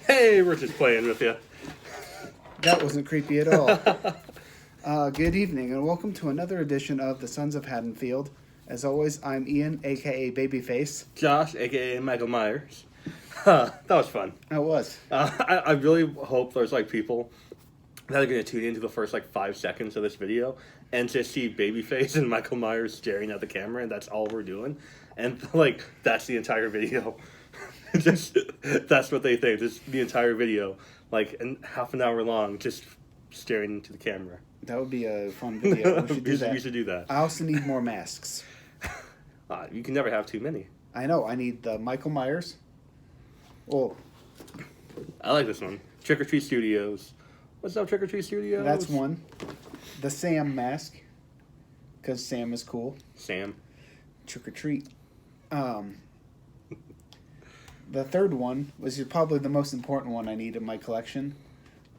Hey, we're just playing with you. That wasn't creepy at all. Good evening, and welcome to another edition of The Sons of Haddonfield. As always, I'm Ian, a.k.a. Babyface. Josh, a.k.a. Michael Myers. That was fun. I was. I really hope there's, people that are going to tune into the first, 5 seconds of this video and just see Babyface and Michael Myers staring at the camera, and that's all we're doing. And, that's the entire video. That's what they think. Just the entire video, and half an hour long, just staring into the camera. That would be a fun video. We should do that. We should do that. I also need more masks. You can never have too many. I know. I need the Michael Myers. Oh. I like this one. Trick or Treat Studios. What's up, Trick or Treat Studios? That's one. The Sam mask. Because Sam is cool. Sam. Trick or Treat. The third one was probably the most important one I need in my collection.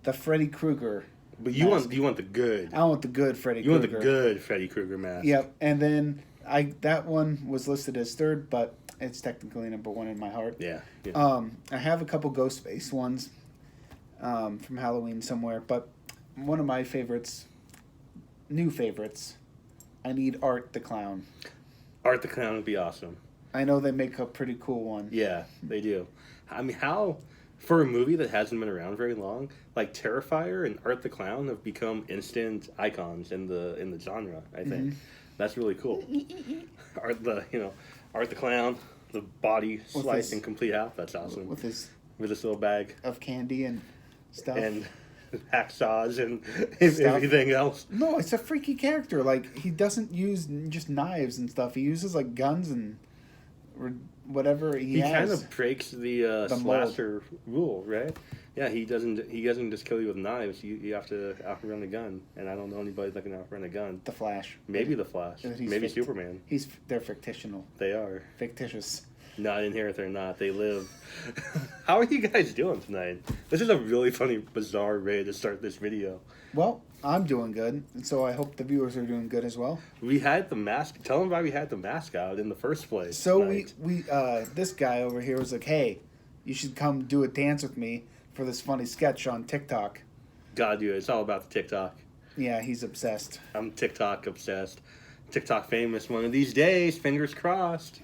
The Freddy Krueger. But you want the good. I want the good Freddy Krueger. You want the good Freddy Krueger mask. Yep. And then that one was listed as third, but it's technically number one in my heart. Yeah. I have a couple Ghostface ones from Halloween somewhere, but one of my new favorites, I need Art the Clown. Art the Clown would be awesome. I know they make a pretty cool one. Yeah, they do. I mean, how, for a movie that hasn't been around very long, Terrifier and Art the Clown have become instant icons in the genre, I think. Mm-hmm. That's really cool. Art the Clown, the body sliced in complete half, that's awesome. With this little bag of candy and stuff. And hacksaws and everything else. No, it's a freaky character. He doesn't use just knives and stuff. He uses guns and whatever he has. He kind of breaks the slasher rule, right? Yeah, he doesn't just kill you with knives. You have to outrun a gun, and I don't know anybody that can outrun a gun. The Flash. Maybe the Flash. Maybe Superman. They're fictional. They are. Fictitious. Not in here, they're not. They live. How are you guys doing tonight? This is a really funny, bizarre way to start this video. Well, I'm doing good, and so I hope the viewers are doing good as well. We had the mask. Tell them why we had the mask out in the first place. So we this guy over here was like, "Hey, you should come do a dance with me for this funny sketch on TikTok." God, dude, it's all about the TikTok. Yeah, he's obsessed. I'm TikTok obsessed. TikTok famous one of these days. Fingers crossed.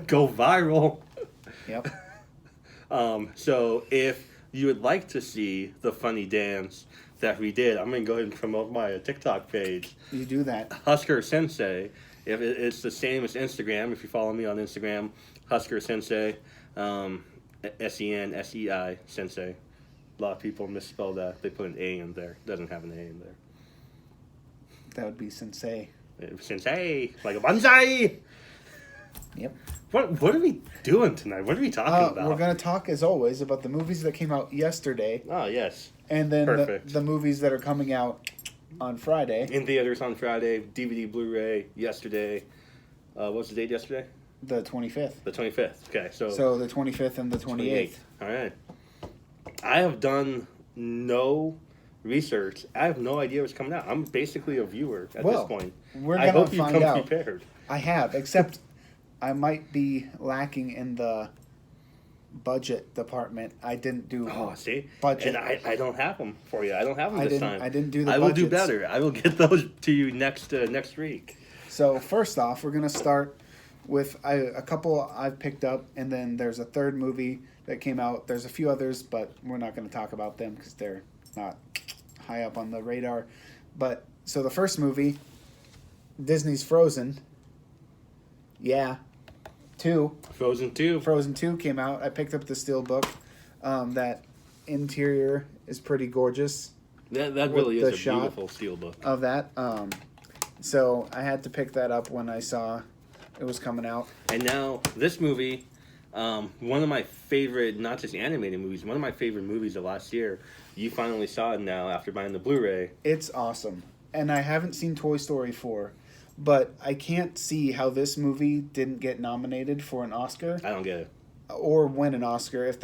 Go viral. Yep. So if you would like to see the funny dance that we did, I'm going to go ahead and promote my TikTok page. You do that. Husker Sensei. If it's the same as Instagram. If you follow me on Instagram, Husker Sensei, SENSEI Sensei. A lot of people misspell that. They put an A in there. It doesn't have an A in there. That would be Sensei. Sensei, like a bonsai. Yep. What are we doing tonight? What are we talking about? We're going to talk, as always, about the movies that came out yesterday. Oh, yes. And then the movies that are coming out on Friday. In theaters on Friday, DVD, Blu Ray, yesterday. What was the date yesterday? The 25th. The 25th. Okay, so the 25th and the 28th. All right. I have done no research. I have no idea what's coming out. I'm basically a viewer at this point. I hope you come prepared. I have, except I might be lacking in the budget department. I didn't do budget. And I don't have them for you. I don't have them this time. I didn't do the I will do better. I will get those to you next week. So first off, we're going to start with a couple I've picked up, and then there's a third movie that came out. There's a few others, but we're not going to talk about them because they're not high up on the radar. But so the first movie, Disney's Frozen. Yeah. 2. Frozen 2. Frozen 2 came out. I picked up the steelbook. That interior is pretty gorgeous. That really is a beautiful steelbook. Of that. So I had to pick that up when I saw it was coming out. And now this movie, one of my favorite, not just animated movies, one of my favorite movies of last year. You finally saw it now after buying the Blu Ray. It's awesome. And I haven't seen Toy Story 4. But I can't see how this movie didn't get nominated for an Oscar. I don't get it. Or win an Oscar. If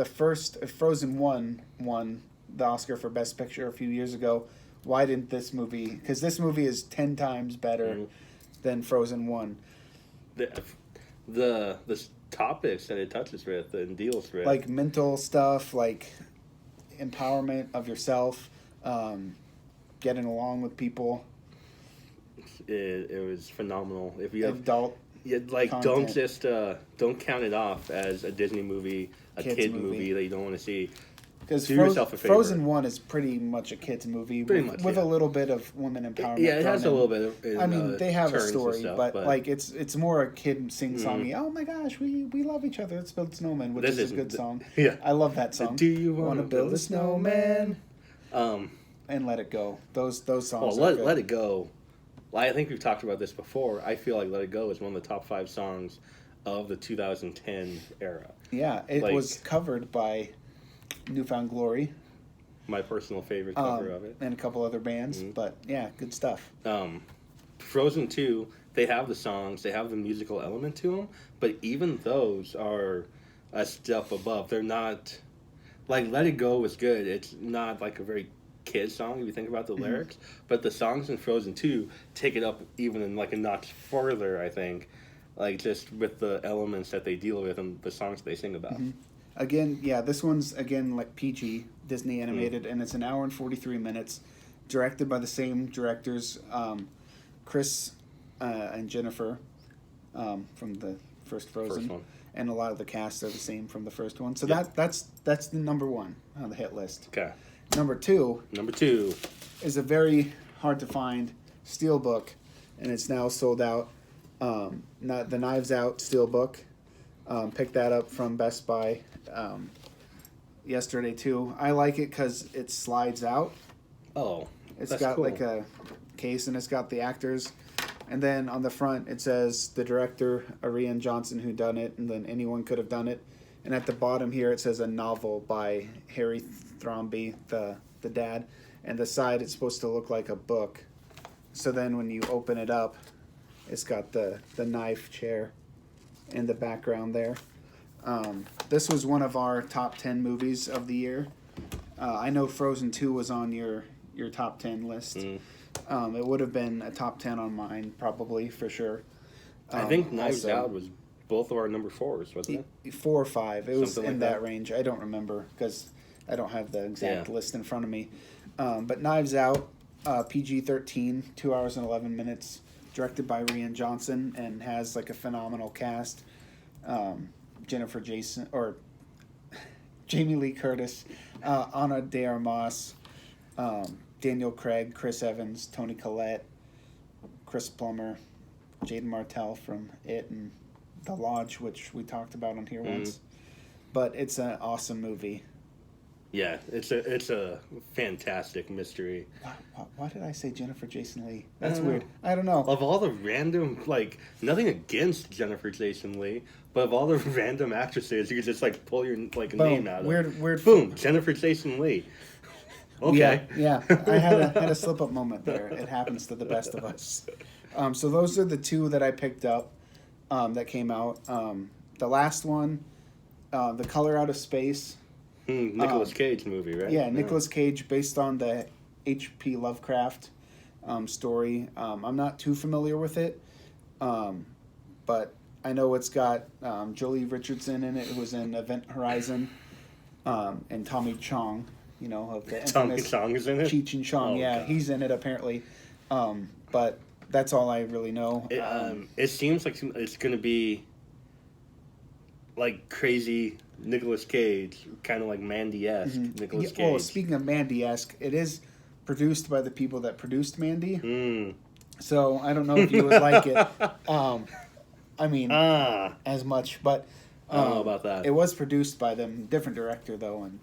Frozen 1 won the Oscar for Best Picture a few years ago, why didn't this movie? Because this movie is 10 times better than Frozen 1. The topics that it touches with and deals with. Like mental stuff, like empowerment of yourself, getting along with people. It was phenomenal. If you have Adult like, content. don't count it off as a Disney movie, a kid movie that you don't want to see. Because Do yourself a favor. Frozen 1 is pretty much a kid's movie with a little bit of women empowerment. Yeah, it has a little bit of. I mean, they have a story, stuff, but like it's more a kid sing-songy. Oh my gosh, we love each other. Let's build snowmen, which is a good song. Yeah, I love that song. Do you want to build a snowman? And Let It Go. Those songs. Well, Let It Go. Well, I think we've talked about this before. I feel like Let It Go is one of the top 5 songs of the 2010 era. Yeah, it was covered by Newfound Glory. My personal favorite cover of it. And a couple other bands, but yeah, good stuff. Frozen 2, they have the songs, they have the musical element to them, but even those are a step above. They're not, like, Let It Go was good. It's not like a very kid song if you think about the lyrics, but the songs in Frozen 2 take it up even in like a notch further, I think, like just with the elements that they deal with and the songs they sing about. Again, yeah, this one's again like PG, Disney animated, and it's an hour and 43 minutes, directed by the same directors, Chris and Jennifer, from the first Frozen, one. and a lot of the cast are the same from the first one. So that's the number 1 on the hit list. Okay. Number two is a very hard to find steelbook, and it's now sold out. Not the Knives Out steelbook. Picked that up from Best Buy yesterday too. I like it because it slides out. Oh, it's got cool. Like a case, and it's got the actors, and then on the front it says the director, Rian Johnson, who done it, and then anyone could have done it. And at the bottom here it says a novel by Harry Thrombey, the dad, and the side it's supposed to look like a book. So then when you open it up, it's got the knife chair in the background there. This was one of our top 10 movies of the year. I know Frozen 2 was on your top 10 list. It would have been a top 10 on mine, probably, for sure. I think Knives Out was both of our number 4s, wasn't it? 4 or 5. It was Something in like that range. I don't remember because I don't have the exact list in front of me. But Knives Out, PG-13, 2 hours and 11 minutes, directed by Rian Johnson, and has like a phenomenal cast. Jamie Lee Curtis, Ana de Armas, Daniel Craig, Chris Evans, Toni Collette, Chris Plummer, Jaden Martell from It and The Lodge, which we talked about on here once. But it's an awesome movie. Yeah, it's a fantastic mystery. Why did I say Jennifer Jason Leigh? That's weird. I don't know. Of all the random, like, nothing against Jennifer Jason Leigh, but of all the random actresses, you could just like pull your like name out of. Weird. Boom, Jennifer Jason Leigh. Okay. Yeah. I had a slip up moment there. It happens to the best of us. So those are the 2 that I picked up that came out. The last one, The Color Out of Space. Nicolas Cage movie, right? Yeah, Nicolas Cage, based on the H.P. Lovecraft story. I'm not too familiar with it, but I know it's got Jolie Richardson in it, who was in Event Horizon, and Tommy Chong, of the Tommy Chong is in it? Cheech and Chong, God. He's in it apparently. But that's all I really know. It seems like it's going to be like crazy Nicolas Cage, kind of like Mandy-esque Nicolas Cage. Oh, speaking of Mandy-esque, it is produced by the people that produced Mandy. So I don't know if you would like it. I mean, as much, but I don't know about that. It was produced by them, different director though, and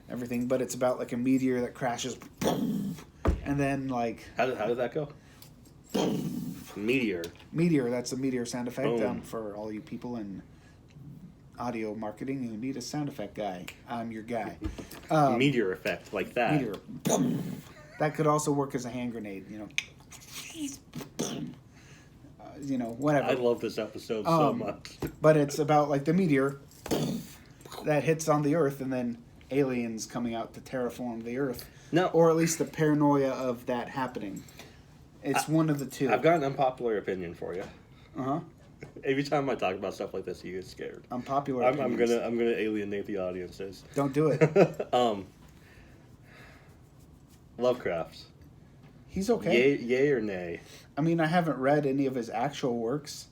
everything. But it's about like a meteor that crashes, and then like how did that go? Meteor. That's a meteor sound effect for all you people in audio marketing who need a sound effect guy. I'm your guy. Meteor effect like that. Meteor. That could also work as a hand grenade. Whatever. I love this episode so much. But it's about like the meteor that hits on the Earth, and then aliens coming out to terraform the Earth. No, or at least the paranoia of that happening. It's one of the 2. I've got an unpopular opinion for you. Uh-huh. Every time I talk about stuff like this, you get scared. Unpopular I'm opinions. gonna alienate the audiences. Don't do it. Lovecraft. He's okay. Yay or nay? I mean, I haven't read any of his actual works,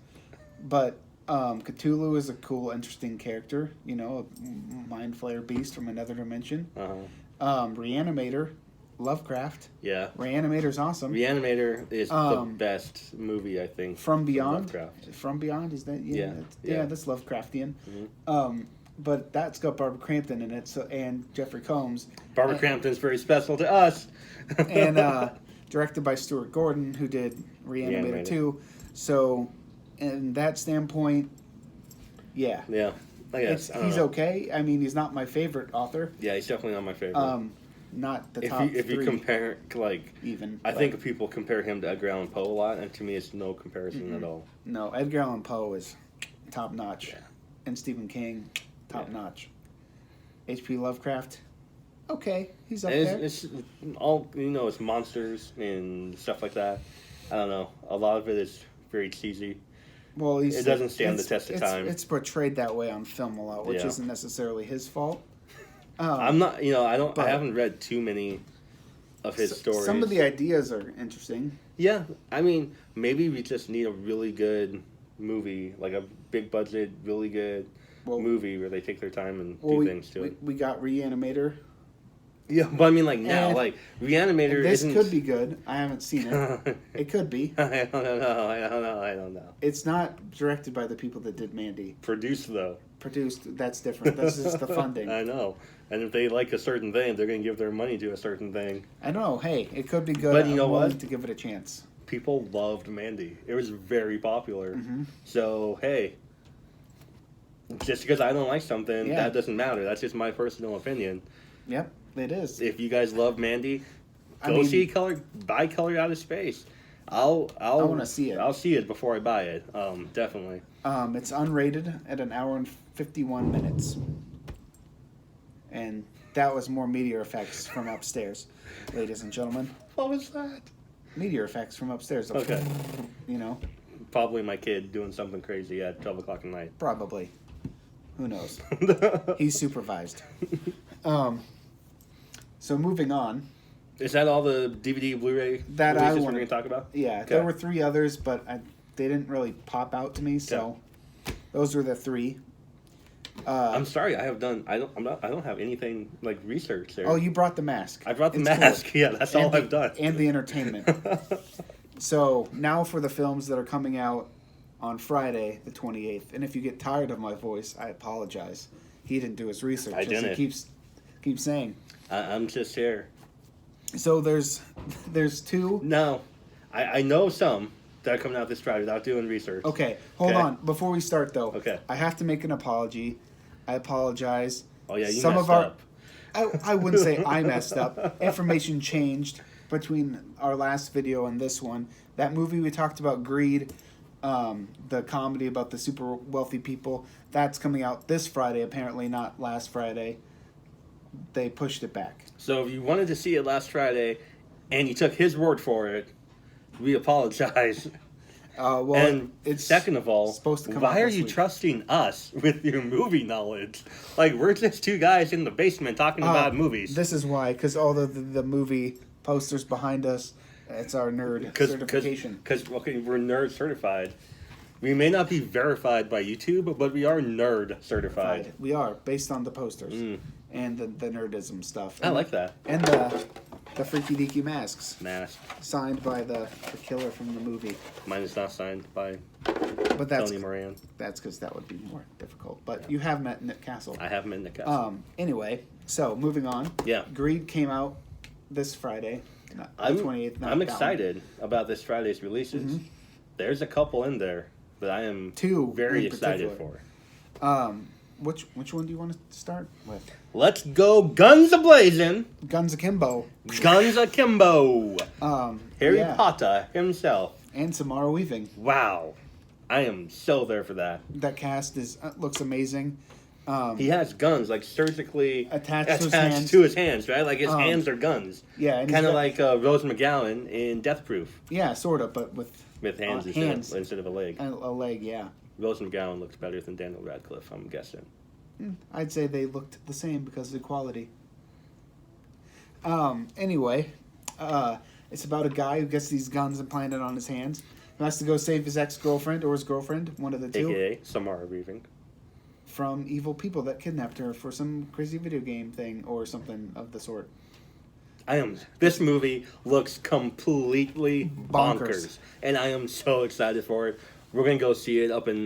but Cthulhu is a cool, interesting character. You know, a mind flayer beast from another dimension. Reanimator, Lovecraft. Yeah. Reanimator's awesome. Reanimator is the best movie, I think. From Beyond. Lovecraft. From Beyond, is that? Yeah. Yeah. That's Lovecraftian. Mm-hmm. But that's got Barbara Crampton in it, and Jeffrey Combs. Barbara Crampton's very special to us. And directed by Stuart Gordon, who did Reanimator 2. So, in that standpoint, yeah. Yeah, I guess. He's okay. I mean, he's not my favorite author. Yeah, he's definitely not my favorite. Not the top if you three, compare, like... even. I think people compare him to Edgar Allan Poe a lot, and to me it's no comparison at all. No, Edgar Allan Poe is top-notch. Yeah. And Stephen King, top-notch. H.P. Lovecraft, okay, he's up there. It's all, it's monsters and stuff like that. I don't know. A lot of it is very cheesy. Well, it doesn't stand the test of time. It's portrayed that way on film a lot, which isn't necessarily his fault. I'm not, I haven't read too many of his stories. Some of the ideas are interesting. Yeah, I mean, maybe we just need a really good movie, like a big budget, really good movie where they take their time and do things to it. We got Reanimator. Yeah, but I mean, like now, like Reanimator. This could be good. I haven't seen it. It could be. I don't know. It's not directed by the people that did Mandy. Produced though. Produced. That's different. That's just the funding. I know. And if they like a certain thing, they're going to give their money to a certain thing. I know. Hey, it could be good. But you know I'm willing what? to give it a chance. People loved Mandy. It was very popular. Mm-hmm. So hey, just because I don't like something, that doesn't matter. That's just my personal opinion. Yep. It is. If you guys love Mandy, see buy Color Out of Space. I want to see it. I'll see it before I buy it. Definitely. It's unrated at an hour and 51 minutes, and that was more meteor effects from upstairs, ladies and gentlemen. What was that? Meteor effects from upstairs. Okay. Probably my kid doing something crazy at 12 o'clock at night. Probably. Who knows? He's supervised. So moving on. Is that all the DVD, Blu-ray that releases we're going to talk about? Yeah, there were 3 others, but they didn't really pop out to me. So those were the 3. I'm sorry, I don't have anything like research there. Oh, you brought the mask. I brought the mask. Cool. Yeah, that's all I've done. And the entertainment. So now for the films that are coming out on Friday, the 28th. And if you get tired of my voice, I apologize. He didn't do his research. I didn't. As he keeps saying. I'm just here. So there's 2. No, I know some that are coming out this Friday without doing research. Okay, hold on. Before we start, though, okay, I have to make an apology. I apologize. Oh yeah, you messed up. I wouldn't say I messed up. Information changed between our last video and this one. That movie we talked about, Greed, the comedy about the super wealthy people, that's coming out this Friday. Apparently, not last Friday. They pushed it back. So if you wanted to see it last Friday, and you took his word for it, we apologize. And it's second of all, supposed to come why out are this you week. Trusting us with your movie knowledge? Like, we're just 2 guys in the basement talking about movies. This is why, because all the movie posters behind us, it's our nerd certification. Because we're nerd certified. We may not be verified by YouTube, but we are nerd certified. We are, based on the posters and the nerdism stuff. I like that. And the freaky deaky masks. Mask. Signed by the killer from the movie. Mine is not signed by Tony Moran. That's because that would be more difficult. But you have met Nick Castle. I have met Nick Castle. Anyway, so moving on. Yeah. Greed came out this Friday. The 28th. I'm excited about this Friday's releases. Mm-hmm. There's a couple in there that I am 2 very excited for. Which one do you want to start with? Let's go guns a-blazing. Guns Akimbo. Guns Akimbo. Harry Potter himself. And Samara Weaving. Wow. I am so there for that. That cast looks amazing. He has guns, like, surgically attached to his hands, right? Like, his hands are guns. Yeah. Kind of like Rose McGowan in Death Proof. Yeah, sort of, but with hands instead of a leg. A leg, yeah. Rose McGowan looks better than Daniel Radcliffe, I'm guessing. I'd say they looked the same because of the quality. Anyway, It's about a guy who gets these guns implanted on his hands. Who has to go save his ex-girlfriend or his girlfriend, one of the two. AKA Samara Weaving. From evil people that kidnapped her for some crazy video game thing or something of the sort. This movie looks completely bonkers. And I am so excited for it. We're going to go see it up in,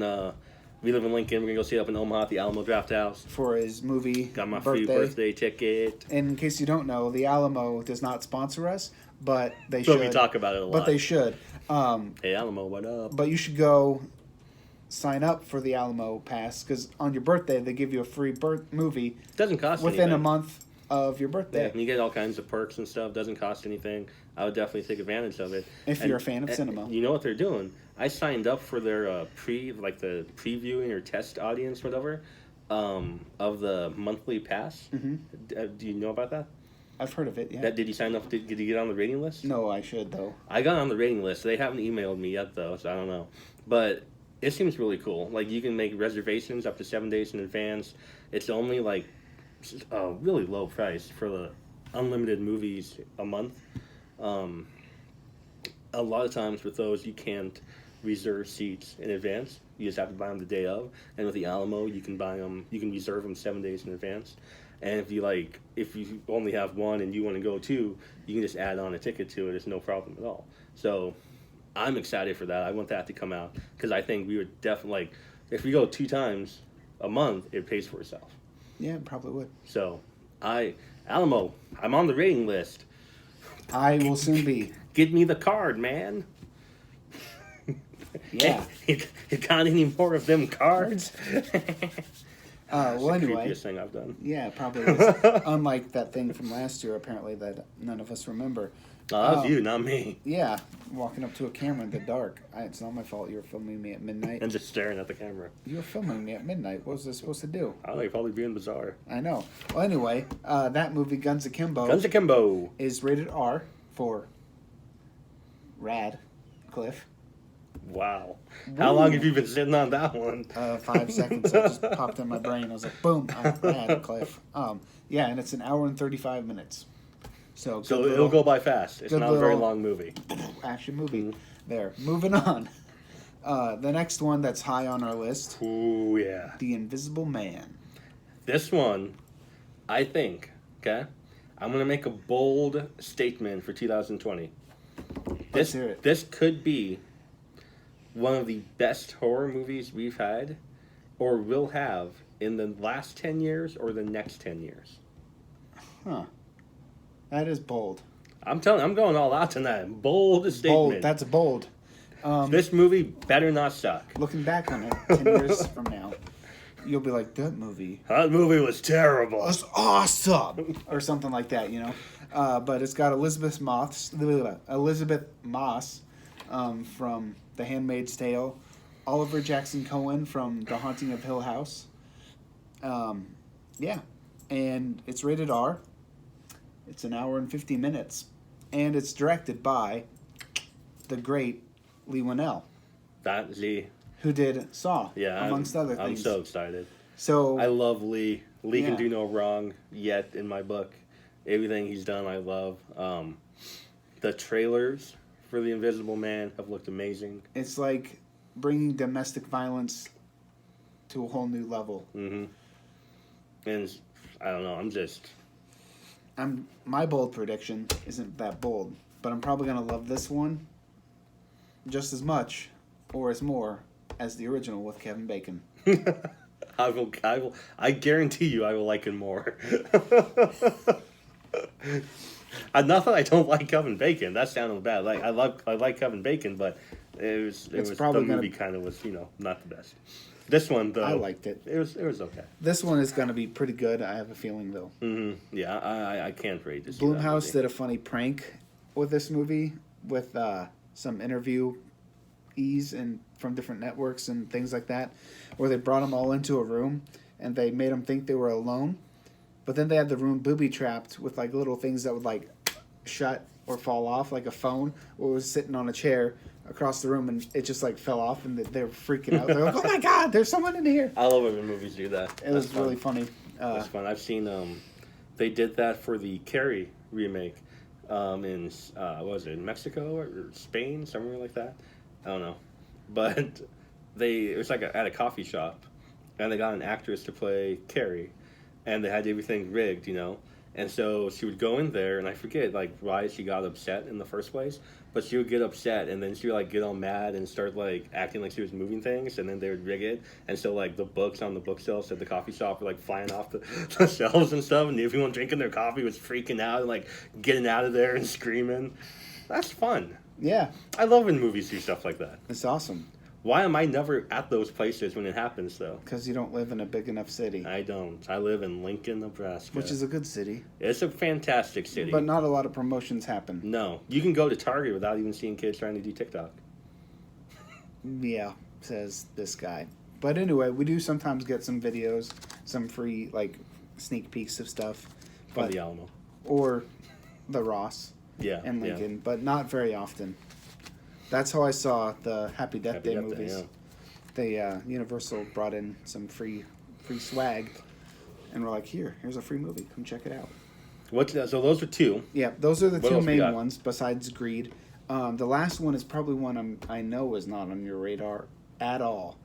we live in Lincoln. We're going to go see it up in Omaha at the Alamo Draft House. For his movie Got my free birthday ticket. And in case you don't know, the Alamo does not sponsor us, but they should. But we talk about it a lot. But they should. Hey, Alamo, what up? But you should go sign up for the Alamo Pass, because on your birthday, they give you a free movie. Doesn't cost within anything. a month of your birthday. Yeah, and you get all kinds of perks and stuff. Doesn't cost anything. I would definitely take advantage of it. If you're a fan of cinema. You know what they're doing? I signed up for their the previewing or test audience, whatever, of the monthly pass. Mm-hmm. Do you know about that? I've heard of it, yeah. Did you sign up? Did you get on the rating list? No, I should, though. I got on the rating list. They haven't emailed me yet, though, so I don't know. But it seems really cool. Like, you can make reservations up to 7 days in advance. It's only, like, a really low price for the unlimited movies a month. A lot of times with those, you can't reserve seats in advance. You just have to buy them the day of. And with the Alamo, you can buy them. You can reserve them 7 days in advance. And if you only have one and you want to go two, you can just add on a ticket to it. It's no problem at all. So I'm excited for that. I want that to come out because I think we would definitely, if we go 2 times a month, it pays for itself. Yeah, it probably would. So Alamo, I'm on the rating list. I will soon be. Give me the card, man. Yeah. You got any more of them cards? Well, anyway. The creepiest thing I've done. Yeah, it probably is. Unlike that thing from last year, apparently, that none of us remember. Oh, that was you, not me. Yeah, walking up to a camera in the dark. It's not my fault you were filming me at midnight. And just staring at the camera. You were filming me at midnight. What was I supposed to do? I don't know, you're probably being bizarre. I know. Well, anyway, that movie, Guns Akimbo. Guns Akimbo. Is rated R for Rad Cliff. Wow. How long have you been sitting on that one? 5 seconds. It just popped in my brain. I was like, boom, Rad Cliff. Yeah, and it's an hour and 35 minutes. So it'll go by fast. It's not a very long movie. Action movie. There. Moving on. The next one that's high on our list. Ooh, yeah. The Invisible Man. This one, I think, okay? I'm going to make a bold statement for 2020. Let's hear it. This could be one of the best horror movies we've had or will have in the last 10 years or the next 10 years. Huh. That is bold. I'm going all out tonight. Bold statement. Bold. That's bold. This movie better not suck. Looking back on it 10 years from now, you'll be like, that movie was terrible. was awesome. Or something like that, you know. But it's got Elizabeth Moss from The Handmaid's Tale, Oliver Jackson Cohen from The Haunting of Hill House. Yeah. And it's rated R. It's an hour and 50 minutes. And it's directed by the great Lee Winnell. That Lee. Who did Saw, amongst other things. I'm so excited. So I love Lee. Lee Yeah. can do no wrong yet in my book. Everything he's done, I love. The trailers for The Invisible Man have looked amazing. it's like bringing domestic violence to a whole new level. Mm-hmm. And I don't know. My bold prediction isn't that bold, but I'm probably gonna love this one just as much or as more as the original with Kevin Bacon. I guarantee you I will like it more. Not that I don't like Kevin Bacon. That sounded bad. I like Kevin Bacon, but the movie kind of was, not the best. This one, though, I liked it. It was okay. This one is gonna be pretty good. I have a feeling, though. Mm-hmm. Yeah, I can't rate this. Blumhouse did a funny prank with this movie with some interviewees and from different networks and things like that, where they brought them all into a room and they made them think they were alone, but then they had the room booby trapped with like little things that would like shut or fall off, like a phone, or was sitting on a chair across the room and it just like fell off and they were freaking out. They're like, "Oh my God, there's someone in here!" I love it when movies do that. It was really funny. That's fun. I've seen they did that for the Carrie remake. in what was it, Mexico or Spain, somewhere like that. I don't know, but it was like at a coffee shop, and they got an actress to play Carrie, and they had everything rigged, And so she would go in there, and I forget like why she got upset in the first place, but she would get upset, and then she would like get all mad and start like acting like she was moving things, and then they would rig it, and so like the books on the bookshelves at the coffee shop were like flying off the shelves and stuff, and everyone drinking their coffee was freaking out and like getting out of there and screaming. That's fun. Yeah, I love when movies do stuff like that. it's awesome. Why am I never at those places when it happens, though? Because you don't live in a big enough city. I don't. I live in Lincoln, Nebraska. Which is a good city. It's a fantastic city. But not a lot of promotions happen. No. You can go to Target without even seeing kids trying to do TikTok. Yeah, says this guy. But anyway, we do sometimes get some videos, some free, like, sneak peeks of stuff. From the Alamo. Or the Ross. Yeah. And Lincoln. But not very often. That's how I saw the Happy Death Day movies. They Universal brought in some free swag, and we're like, here's a free movie. Come check it out. So those are two. Yeah, those are the What two else we main got? ones besides Greed. The last one is probably one I know is not on your radar at all,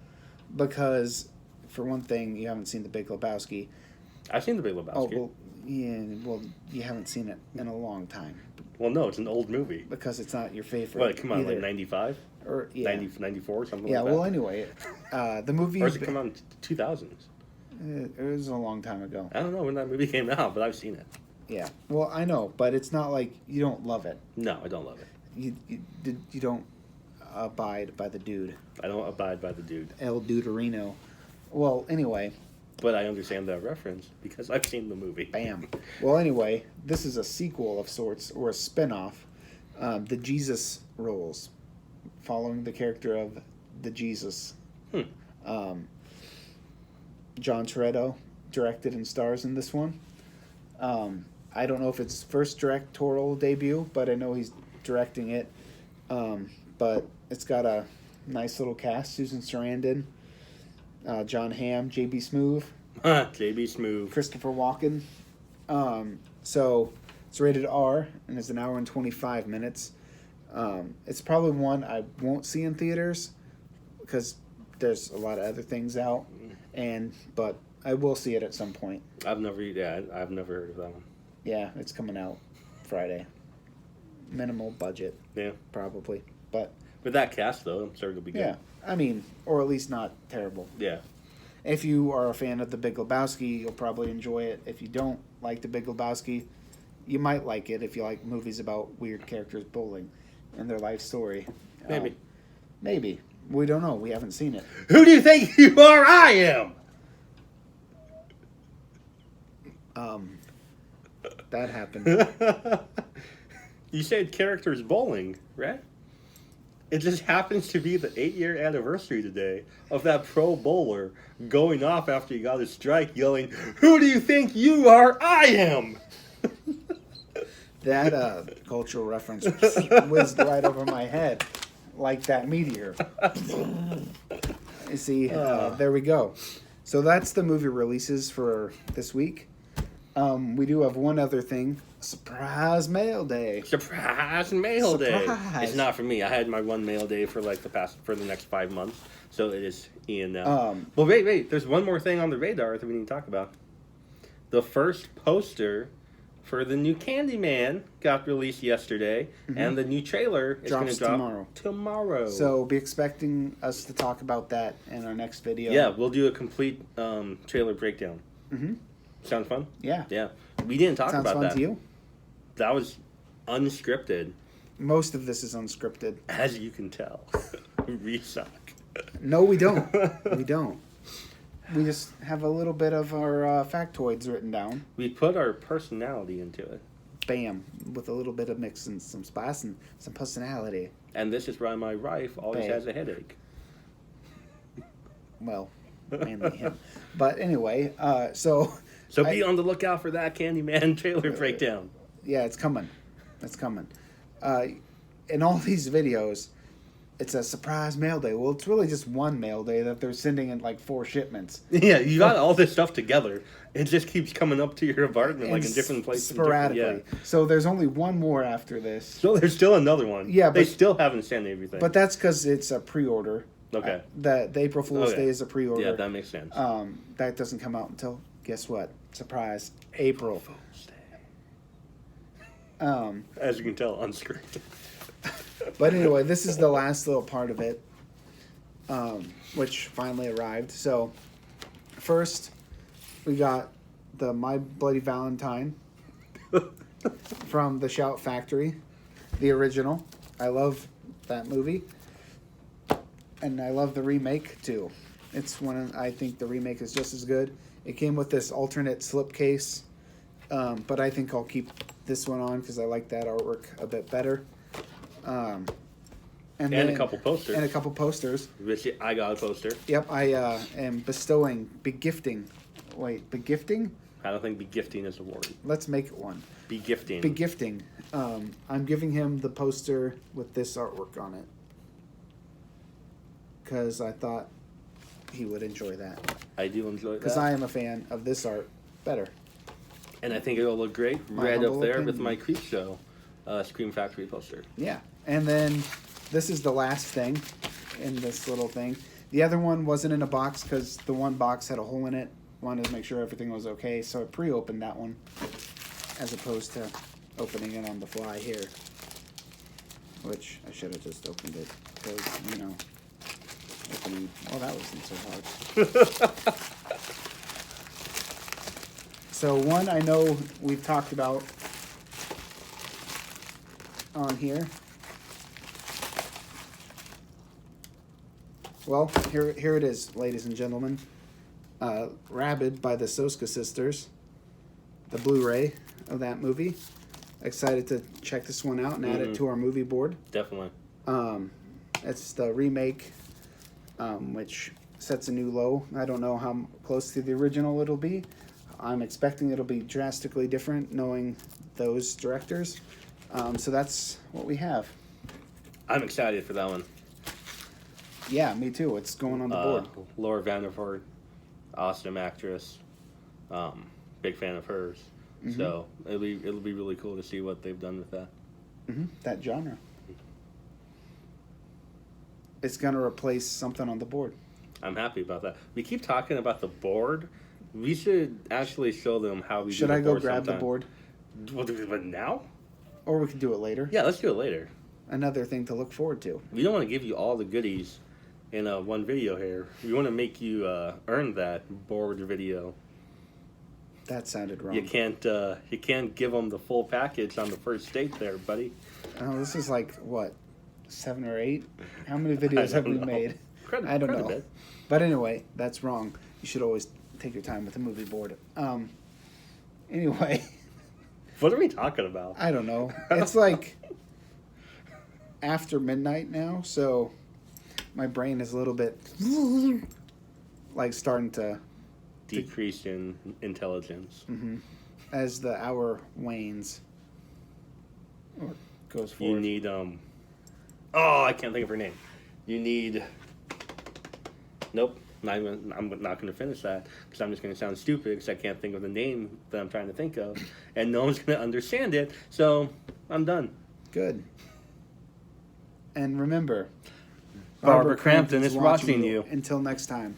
because for one thing, you haven't seen The Big Lebowski. I've seen The Big Lebowski. Oh well, you haven't seen it in a long time. Well, no, it's an old movie. Because it's not your favorite. What, come on, either. like 95? Or, yeah. 94, something Yeah, like that? well, anyway, the movie... Or does it come out in 2000s? It was a long time ago. I don't know when that movie came out, but I've seen it. Yeah. Well, I know, but it's not like you don't love it. No, I don't love it. You don't abide by the dude. I don't abide by the dude. El Duderino. Well, anyway... But I understand that reference because I've seen the movie. Bam. Well, anyway, this is a sequel of sorts, or a spin-off. The Jesus Rolls, following the character of the Jesus. John Toretto directed and stars in this one. I don't know if it's his first directorial debut, but I know he's directing it. But it's got a nice little cast. Susan Sarandon, John Hamm, J.B. Smoove. J.B. Smoove. Christopher Walken. So it's rated R and is an hour and 25 minutes. It's probably one I won't see in theaters because there's a lot of other things out, but I will see it at some point. I've never heard of that one. Yeah, it's coming out Friday. Minimal budget. Yeah, probably, but with that cast though, I'm sure it'll be good. Yeah, I mean, or at least not terrible. Yeah. If you are a fan of The Big Lebowski, you'll probably enjoy it. If you don't like The Big Lebowski, you might like it if you like movies about weird characters bowling and their life story. Maybe. Maybe. We don't know. We haven't seen it. Who do you think you are? I am! That happened. You said characters bowling, right? It just happens to be the 8-year anniversary today of that pro bowler going off after he got his strike yelling, "Who do you think you are? I am!" That cultural reference whizzed right over my head like that meteor. You see, there we go. So that's the movie releases for this week. We do have one other thing. Surprise mail day. Surprise mail day. Surprise. It's not for me. I had my one mail day for the next 5 months. So it is Ian now. Well, wait. There's one more thing on the radar that we need to talk about. The first poster for the new Candyman got released yesterday, and the new trailer is going to drop tomorrow. So be expecting us to talk about that in our next video. Yeah, we'll do a complete trailer breakdown. Mm-hmm. Sounds fun? Yeah. Yeah. We didn't talk about that. Sounds fun to you? That was unscripted. Most of this is unscripted. As you can tell. We suck. No, we don't. We don't. We just have a little bit of our factoids written down. We put our personality into it. Bam. With a little bit of mix and some spice and some personality. And this is why my wife always Bam. has a headache. Well, mainly him. But anyway, So be on the lookout for that Candyman trailer breakdown. Yeah, it's coming. It's coming. In all these videos, it's a surprise mail day. Well, it's really just one mail day that they're sending in like 4 shipments. Yeah, you got all this stuff together. It just keeps coming up to your apartment, like in different places. Sporadically. Yeah. So there's only one more after this. So there's still another one. Yeah, they but, still haven't sent everything. But that's because it's a pre-order. Okay. The April Fool's Day is a pre-order. Yeah, that makes sense. That doesn't come out until, guess what? Surprise, April. Fool's Day. Um, As you can tell on screen. But anyway, this is the last little part of it, which finally arrived. So, first, we got the My Bloody Valentine from the Shout Factory, the original. I love that movie, and I love the remake too. It's I think the remake is just as good. It came with this alternate slipcase, but I think I'll keep this one on because I like that artwork a bit better. And a couple posters. And a couple posters. Which I got a poster. Yep, I am begifting. Wait, begifting? I don't think begifting is a word. Let's make it one. Begifting. Begifting. I'm giving him the poster with this artwork on it. Because I thought he would enjoy that. I do enjoy that. Because I am a fan of this art better. And I think it'll look great right up there with my Creep Show Scream Factory poster. Yeah. And then this is the last thing in this little thing. The other one wasn't in a box because the one box had a hole in it. Wanted to make sure everything was okay, so I pre-opened that one as opposed to opening it on the fly here. Which I should have just opened it because, opening... Oh, that wasn't so hard. So one I know we've talked about on here. Well, here it is, ladies and gentlemen. Rabid by the Soska Sisters. The Blu Ray of that movie. Excited to check this one out and add it to our movie board. Definitely. It's the remake, which sets a new low. I don't know how close to the original it'll be. I'm expecting it'll be drastically different, knowing those directors. So that's what we have. I'm excited for that one. Yeah, me too. It's going on the board. Laura Vandervoort, awesome actress. Big fan of hers. Mm-hmm. So it'll be really cool to see what they've done with that. Mm-hmm. That genre. It's going to replace something on the board. I'm happy about that. We keep talking about the board. We should actually show them how we do the board. Should I go grab the board? Well, do it now? Or we could do it later. Yeah, let's do it later. Another thing to look forward to. We don't want to give you all the goodies in one video here. We want to make you earn that board video. That sounded wrong. You can't give them the full package on the first date there, buddy. Oh, this is like, what, 7 or 8? How many videos have we made? I don't know. But anyway, that's wrong. You should always take your time with the movie board. Anyway. What are we talking about? I don't know. It's like after midnight now, so my brain is a little bit like starting to decrease in intelligence. Mm-hmm. As the hour wanes or goes forward. You need I can't think of her name. You need. Nope. I'm not going to finish that because I'm just going to sound stupid because I can't think of the name that I'm trying to think of, and no one's going to understand it. So I'm done. Good. And remember, Barbara Crampton is watching you. Until next time.